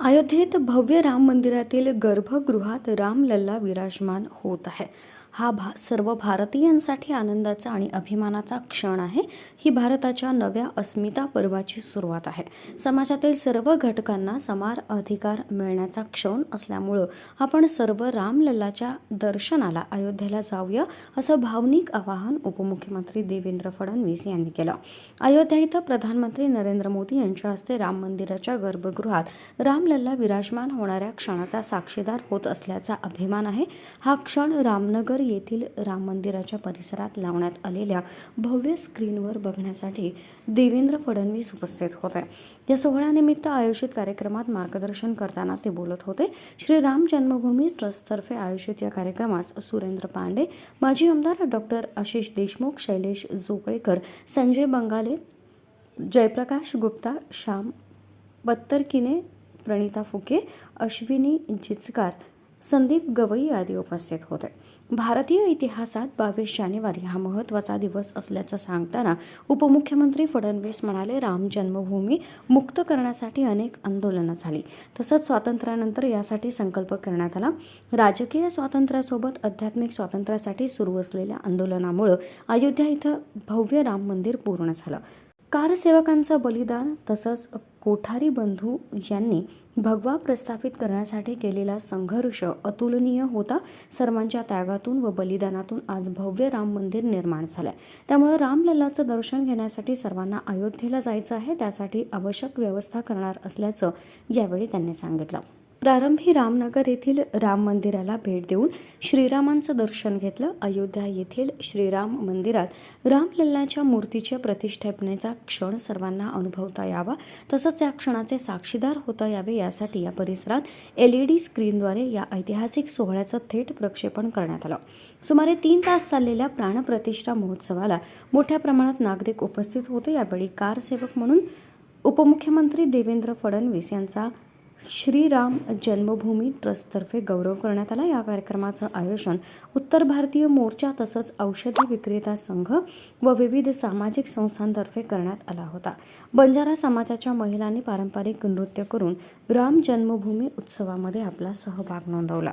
अयोध्येत भव्य राम मंदिरातील गर्भगृहात रामलल्ला विराजमान होत आहे. हा सर्व भारतीयांसाठी आनंदाचा आणि अभिमानाचा क्षण आहे. ही भारताच्या नव्या अस्मिता पर्वाची सुरुवात आहे. समाजातील सर्व घटकांना समान अधिकार मिळण्याचा क्षण असल्यामुळं आपण सर्व रामलल्लाच्या दर्शनाला अयोध्येला जाऊया, असं भावनिक आवाहन उपमुख्यमंत्री देवेंद्र फडणवीस यांनी केलं. अयोध्या इथं प्रधानमंत्री नरेंद्र मोदी यांच्या हस्ते राम मंदिराच्या गर्भगृहात रामलल्ला विराजमान होणाऱ्या क्षणाचा साक्षीदार होत असल्याचा अभिमान आहे. हा क्षण रामनगर येथील राम मंदिराच्या परिसरात लावण्यात आलेल्या भव्य स्क्रीनवर बघण्यासाठी देवेंद्र फडणवीस उपस्थित होते. या सोहळ्यानिमित्त आयोजित कार्यक्रमात मार्गदर्शन करताना ते बोलत होते. श्री राम जन्मभूमी ट्रस्टतर्फे आयोजित या कार्यक्रमास सुरेंद्र पांडे, माजी आमदार डॉक्टर आशिष देशमुख, शैलेश जोगळेकर, संजय बंगाले, जयप्रकाश गुप्ता, श्याम बत्तरकिने, प्रणिता फुके, अश्विनी जिचकार, संदीप गवई आदी उपस्थित होते. भारतीय इतिहासात 22 जानेवारी हा महत्त्वाचा दिवस असल्याचं सांगताना उपमुख्यमंत्री फडणवीस म्हणाले, राम जन्मभूमी मुक्त करण्यासाठी अनेक आंदोलनं झाली. तसंच स्वातंत्र्यानंतर यासाठी संकल्प करण्यात आला. राजकीय स्वातंत्र्यासोबत आध्यात्मिक स्वातंत्र्यासाठी सुरू असलेल्या आंदोलनामुळे अयोध्या इथं भव्य राम मंदिर पूर्ण झालं. कारसेवकांचं बलिदान तसंच कोठारी बंधू यांनी भगवा प्रस्थापित करण्यासाठी केलेला संघर्ष अतुलनीय होता. सर्वांच्या त्यागातून व बलिदानातून आज भव्य राम मंदिर निर्माण झालंय. त्यामुळे रामलल्लाचं दर्शन घेण्यासाठी सर्वांना अयोध्येला जायचं आहे. त्यासाठी आवश्यक व्यवस्था करणार असल्याचं यावेळी त्यांनी सांगितलं. प्रारंभी रामनगर येथील राम मंदिराला भेट देऊन श्रीरामांचं दर्शन घेतलं. अयोध्या येथील श्रीराम मंदिरात रामलल्लाच्या मूर्तीच्या प्रतिष्ठापनेचा क्षण सर्वांना अनुभवता यावा, तसंच या क्षणाचे साक्षीदार होता यावे यासाठी या परिसरात LED स्क्रीनद्वारे या ऐतिहासिक सोहळ्याचं थेट प्रक्षेपण करण्यात आलं. सुमारे 3 तास चाललेल्या प्राणप्रतिष्ठा महोत्सवाला मोठ्या प्रमाणात नागरिक उपस्थित होते. यावेळी कारसेवक म्हणून उपमुख्यमंत्री देवेंद्र फडणवीस यांचा श्रीराम जन्मभूमी ट्रस्टतर्फे गौरव करण्यात आला. या कार्यक्रमाचं आयोजन उत्तर भारतीय मोर्चा तसंच औषधी विक्रेता संघ व विविध सामाजिक संस्थांतर्फे करण्यात आला होता. बंजारा समाजाच्या महिलांनी पारंपरिक नृत्य करून राम जन्मभूमी उत्सवामध्ये आपला सहभाग नोंदवला.